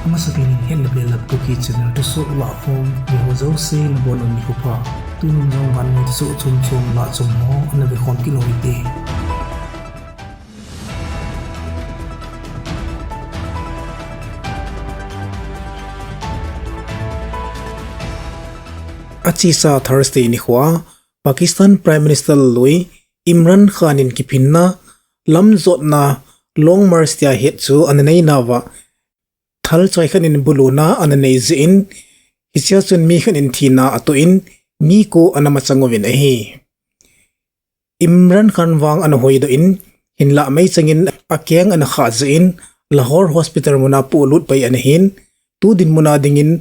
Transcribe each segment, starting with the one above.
Amasakin Hetna Belap Kuki channel Thusoh LAHKHOM ni hozo se na bolhon ni khoa tunung jong Vannoi Thusoh chum la chum ho ana be khom kilo ite Achisa Thursday ni khoa Pakistan Prime Minister Lui Imran Khan in kipinna lam zot na long march tia het chu ananei nawa thal choi khan in buluna ananei zin hicha chun mi khan in thina atuin mi ko anama changowin hi Imran Khan wang an hoido in hinla mai changin akyang an kha zin Lahore hospital muna pulut pai an hin tu din muna dingin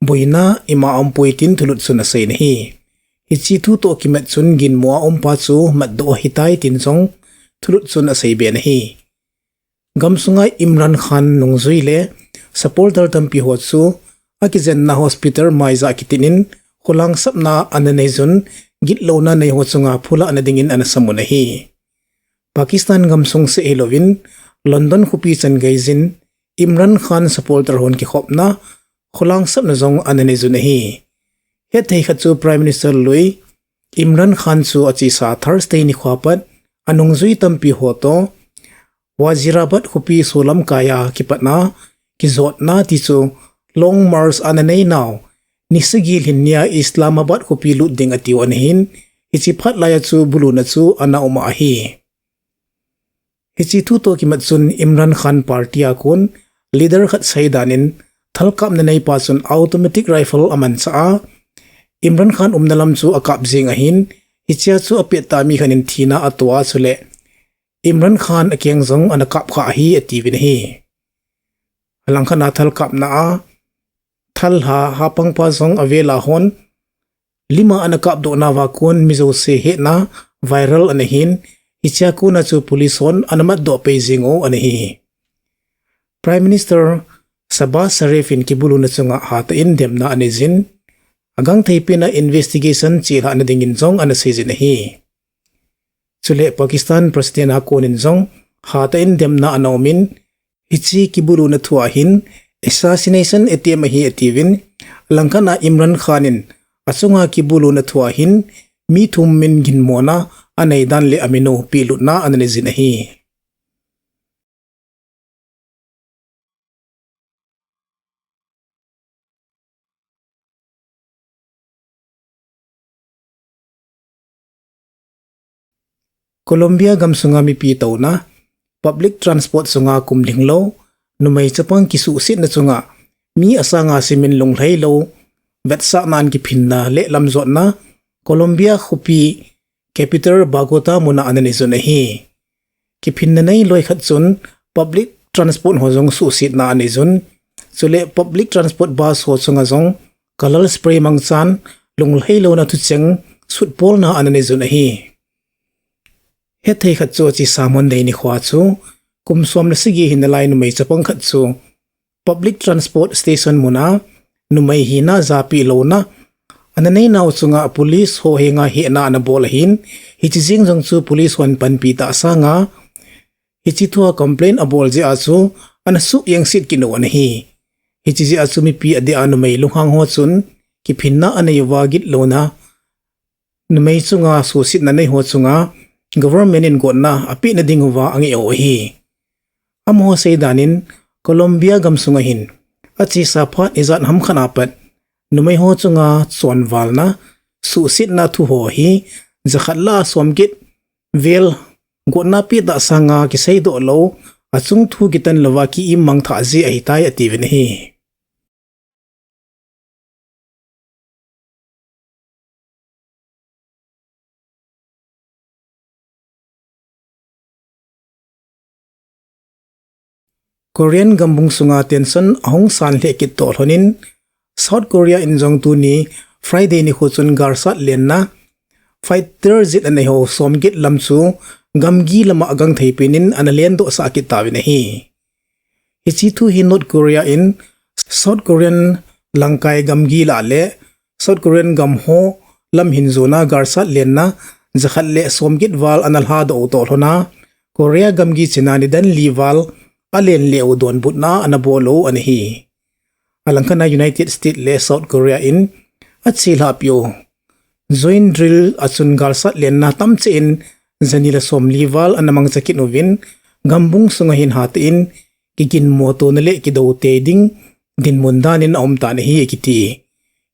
boina ima ampoitin thulut suna sein hi hichi thu to kimet chun gin mua ompa chu maddo hitai tin song thulut chun asei ben hi gamsungai Imran Khan nungzuile supporter tampi ho chu akizenna hospital maiza kitinin khulang sapna ananei jun gitlona nei ho chunga phula anadingin anasamuna hi Pakistan gamsung se Halloween London khupi chan gaizin Imran Khan supporter hon ki khopna khulang sapna jong ananei jun hi hethei khachu Prime Minister Lui Imran Khan chu achi sa Thursday ni khwapat anungzui tampi ho to Wazirabad khupi solam kaya kipatna kizotna ti chu long march ananei now nisagil hinnia Islamabad khupi luding atiwan hin hichi phat laya chu buluna chu ana uma hi hichi thu to kimat chun Imran Khan party akun leader khat saidanin thalkap na nei pa chun automatic rifle aman cha Imran Khan umnalam chu akap jing ahin hichia chu apeta mi khanin thina atwa chule Imran Khan akyang zong anakap kha hi ativin hi halangkhana thalkap na a thalha hapang pa zong avela hon lima anakap do na wa kun mizo se Hetna viral anahin hichia ku na chu police hon anamat do pejingo anahi Prime Minister Sabah Sharifin kibulu na chunga hata in demna anezin agang thaipina investigation chila na dingin zong anasejin hi chule Pakistan President akonin zong hata in demna anomin hichi kibulu na thuahin assassination attempt hi ativin langkana Imran Khanin achunga kibulu na thuahin mi thum min ginmona anei dan le amino pilutna ananezin hi Colombia gamsunga mi pi na public transport sunga kumlinglo numai chapang kisu sit na chunga mi asanga simin longlai lo vetsa nan ki phinna le lamzot na Colombia khupi capital Bogota muna anani zona hi ki phinna nei loi khat chun public transport hojong su sit na ani zun chule public transport bus ho chunga jong color spray mangchan longlai lo na thu cheng sutpol na anani zona hi hethei khat chu chi samon dei ni khwa chu kumsom na sigi hinalai numai chapang khat chu public transport station muna numai hina zapi lona ananei naw chunga police ho henga Hetna na bolhin hichi jing jong chu police wan panpi ta sanga hichi thua complain abol je achu anasu yang sit kino an hi hichi ji achu mi pi ade anumai lunghang ho chun ki phinna anei wagit lona numai chunga so sit na nei ho chunga government in gotna api na dingwa angi o hi amho seidanin Colombia gamsunga hin achi saphat izat ham khanapat numai ho chunga chonwalna su sit na thu ho hi zakhatla somgit vel gotna pi da sanga ki seido lo achung thu gitan lawa ki imang tha ji ai tai ativin hi Korean gambung sunga tension ahong san le kit tolhonin South Korea in jong tu ni Friday ni khochun garsat lenna fighter zit anei ho somgit lamchu gamgi lama agang theipinin analen do sa kitawin hi hichi thu hi North Korea in South Korean langkai gamgi la le South Korean gamho lam hinzona garsat lenna zakhat le somgit wal analha do tolhona Korea gamgi chinani dan liwal alen leo don but na ana bol-u ani hi. Alangkana United States le South Korea in at silapyo. Joint drill at sun galsat len na tamchin zanila somlival anamang sakit novin gambung sungahin hatiin kigin moto nale kidaw teding din mundanin aumta na hi ekiti.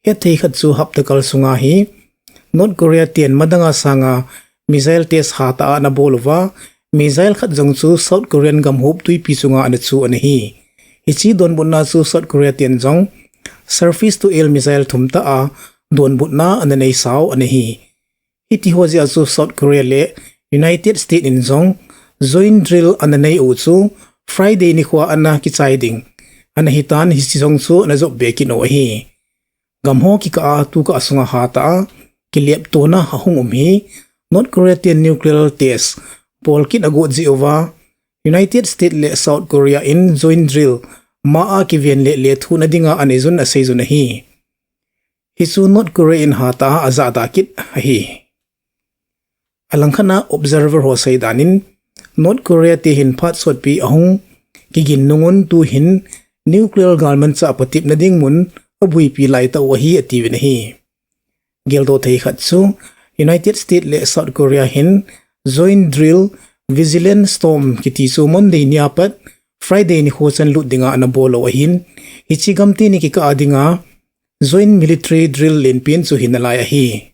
Hetay katsu haptakal sungahi North Korea tien madanga sanga missile test hata na bolova missile khat jongchu South Korean gamhup tui pisunga anatsu anahi. Ichi don bunna chu South Korea tien jong surface to air missile thumta a don bunna ananei saw anahi. Iti hoji asu South Korea le United States in jong joint drill ananei uchu Friday ni khwa anna ki chaiding anahitan hisijong chu anajob bekin o hi. Gamho ki ka tu ka asunga hata kilep to na hahungum hi North Korean nuclear test polkit ago jiova United States le South Korea in joint drill maa kivian le thu na dinga anezun asezun hi. Hisu North Korean hata azata kit hi. Alangkana observer ho saidanin North Korea te hin phat sot pi ahung kigin nungun tu hin nuclear garment sa apatip na ding mun abui pi lai ta wahi ativin hi. Geldo thei khatsu United States le South Korea hin joint drill vigilant storm kiti su Monday niapat Friday ni hosan lut dinga ana bolo ahin hichigamti ni kika adinga joint military drill lenpin su hinalaya hi.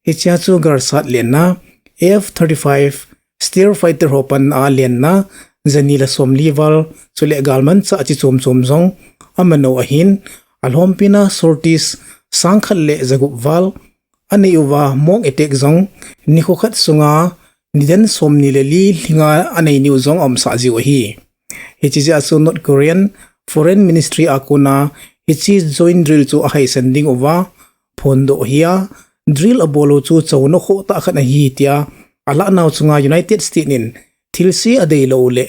Hichiachu garsat lenna F-35 steer fighter hopan a lenna zanila somlival sule galman sa achi chom zong amano ahin alhompina sorties sangkhat le zagupwal aneiwa mong etek zong nikhokhat sunga niden somni le li linga anei new zong om sa jiwa hi. Hichi asu North Korean Foreign Ministry akuna hichi joint drill chu ahai sending over phondo hiya drill abolo chu chawno kho ta khana hi tia ala naw chunga United States in thilsi adei lo le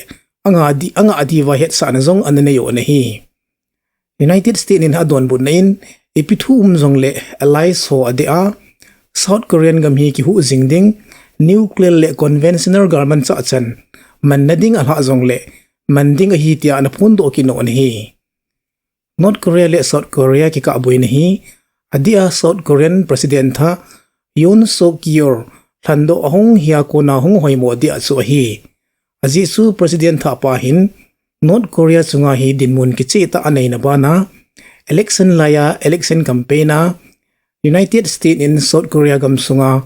anga adiwa het sa na zong ananeyo na hi. United States in adon bun nain epithum zong le allies ho adea South Korean gam hi ki hu jingding nuclear le conventional garment cha chan mannading alha zong le manding a hi tia na phun do ki no an hi. North Korea le South Korea ki ka boy na hi adia South Korean president ha Yoon Suk Yeol thando ahong hiya ko na hong hoimo dia chu hi. Aji su president ha pa hin North Korea chunga hi dinmun ki chi ta anei na bana election laya election campaign na United States in South Korea gam sunga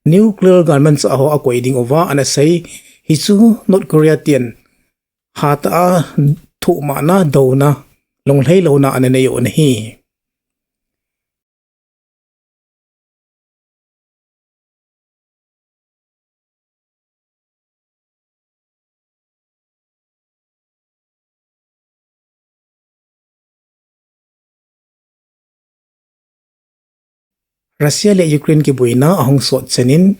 nuclear garments aho akoiding over anasai hichu North Korea tien hata thu ma na dona longlei lo na ananeyo na hi. Russia le Ukraine ki buina ahong sot chenin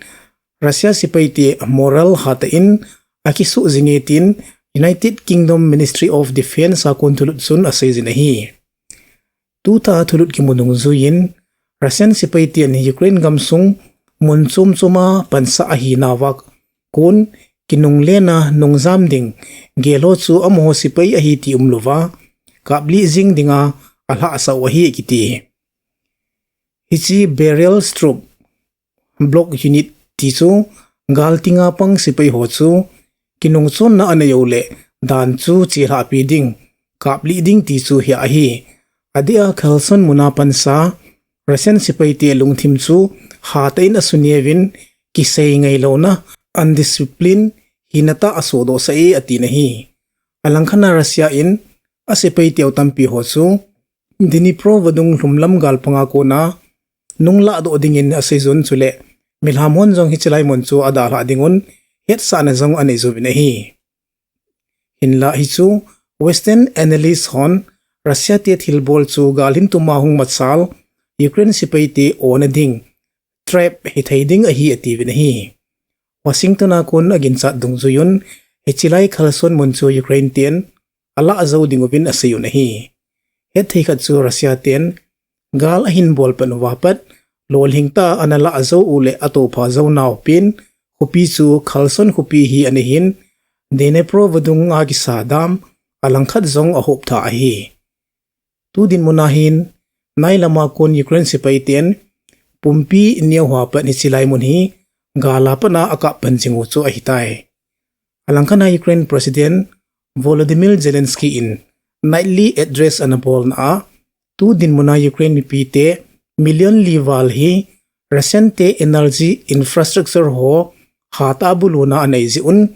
Russia sipaiti moral hatain akisu zingetin United Kingdom Ministry of Defense a kontulut sun asayzina hi. Tuta tulut ki munung zuyin Russian sipaiti ni Ukraine gamsung munsum suma pansa ahi nawak kun kinungle na nungzam ding gelo chu amho sipai ahi ti umluwa kapli zing dinga alha asa wahi kiti. Hichi burial stroke block unit tisu galtinga pang sipai ho chu kinungchon na anayole dan chu chira pi ding kapli ding ti chu hi ahi adia khalson munapan sa Russian sipai te lungthim chu hatain asunievin kisei ngai lo na undiscipline hinata asodo sa e ati nahi. Alangkhana Russia in asipai te utampi ho chu Dnipro wadung lumlam galpanga ko na nungla do dingin asizun chule milhamon jong hichilai monchu adala dingun het sana jong ane zubinahi. Hinla hichu Western analyst hon Russia te thilbol chu galhin tumahung matsal Ukraine sipaiti onading trap hithaiding ahi ativinahi. Washington akon aginsa dungzuyun hichilai khalson monchu Ukraine ten ala azaw dingubin asayunahi. Het theikat chu Russia ten gal ahin bol pan wapat lol hingta anala azo ule ato pha zo naw pin khupi chu khalson khupi hi anihin Dnepro vadung nga gisadam alangkhat zong ahop tha ahi. Tu din munahin nai lama kon Ukraine sipaiten pumpi niaw hapa ni silay mun hi gala pa na aka panjingu chu ahitai. Alangkhan na Ukraine President Volodymyr Zelensky in nightly address anapol na tu din muna Ukraine mi pite million lival hi recente energy infrastructure ho hata buluna anay ziun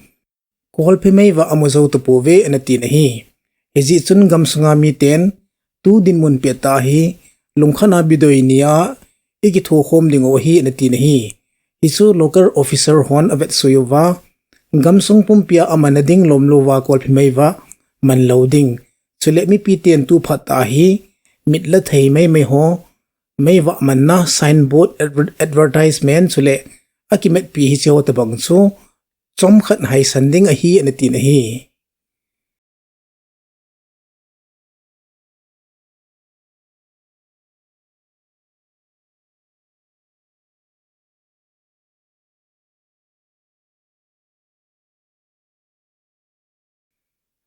kolpe may va amuzaw tupove anatin hi. Ezi chun gamsunga mi ten tu din mun peta hi lungkhana bidoy niya ikitho khom lingo hi anatin hi. Isu local officer hon avet suyova gamsung pumpia amanading lomlova kolpe may va manloading. Sule mi piten tu phata hi mitla thei may ho may va manna signboard advertisement sule akimet pi hi chaw tabang chu chom khat hai sanding a hi anatin hi.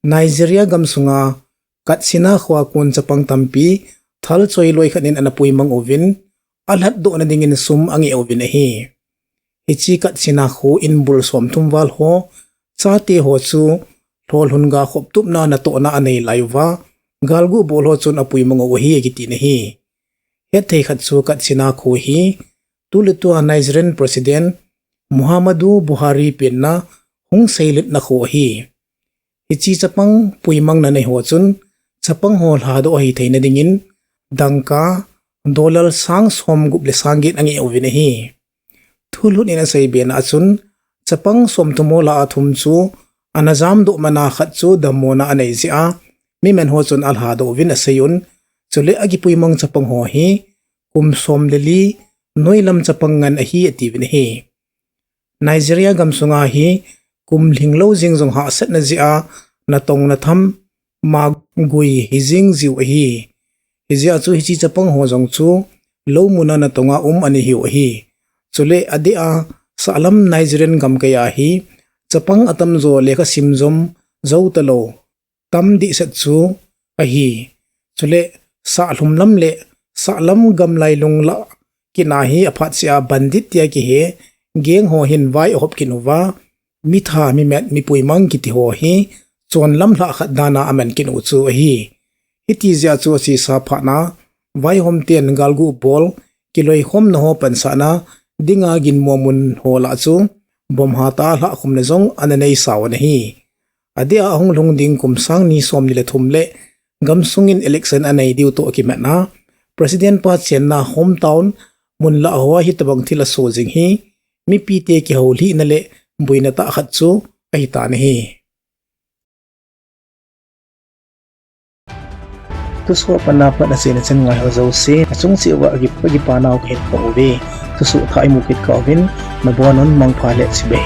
Nigeria gamsunga Katsina khoa kun chapang tampi thal choi loi khanin ana puimang ovin alhat do na dingin sum angi ovin hi. Hichi Katsina khu in bul som thumwal ho chate ho chu thol hunga khop tup na na to na anei laiwa Galguh bolho chun apuimang o hi gitin hi. Hethei khat chu Katsina khu hi tulitu Nigerian President Muhammadu Buhari penna hung sailit na khu hi. Hichi chapang puimang na nei ho chun chapang hol ha do hi theina dingin dangka dollar sang som guble sangit angi ovin hi. Thulhun ina say ben achun chapang som tumola athum chu anazam do mana khat chu damona anei zia mi men ho chun al ha do vin asayun chule agi puimang chapang ho hi kum som leli noilam chapang ngan a hi ativin hi. Nigeria gamsunga hi kum linglo jingjong ha set na zia na tong na tham mag gui hijing ziu hi. Hizia chu hichi chapang ho jong chu lo muna na tonga ani hiu hi. Chule adia sa alam Nigerian gam kaya hi chapang atam zo lekha simzom zo talo tam di set chu ahi. Chule sa hlumlam le sa lam gam lai lung la kinahi aphat sia bandit ya ki he geng ho hin vai hop kinuwa mitha mi met mi puimang kiti ho hi chon lam la khat dana aman kinu chu hi. Hiti zia chu si sa phana vai hom ten Galguh bol kiloi khom no ho pansana dinga gin momun hola chu bom hata LAHKHOM na zong ananei sawan hi. Adia ahong lung ding kumsang ni som nile thumle gamsungin election anei diu to kimatna president pa chenna hometown munla hawa hi tabang thila so jing hi mi pite ki holi nale buina ta khat chu ai ta ne hi. Tuso panapa na sinasan nga hazaw si asung si wa agi panaw kahit pa uwi tuso tayo mukit ka ovin mabuanon mang palet si Bay.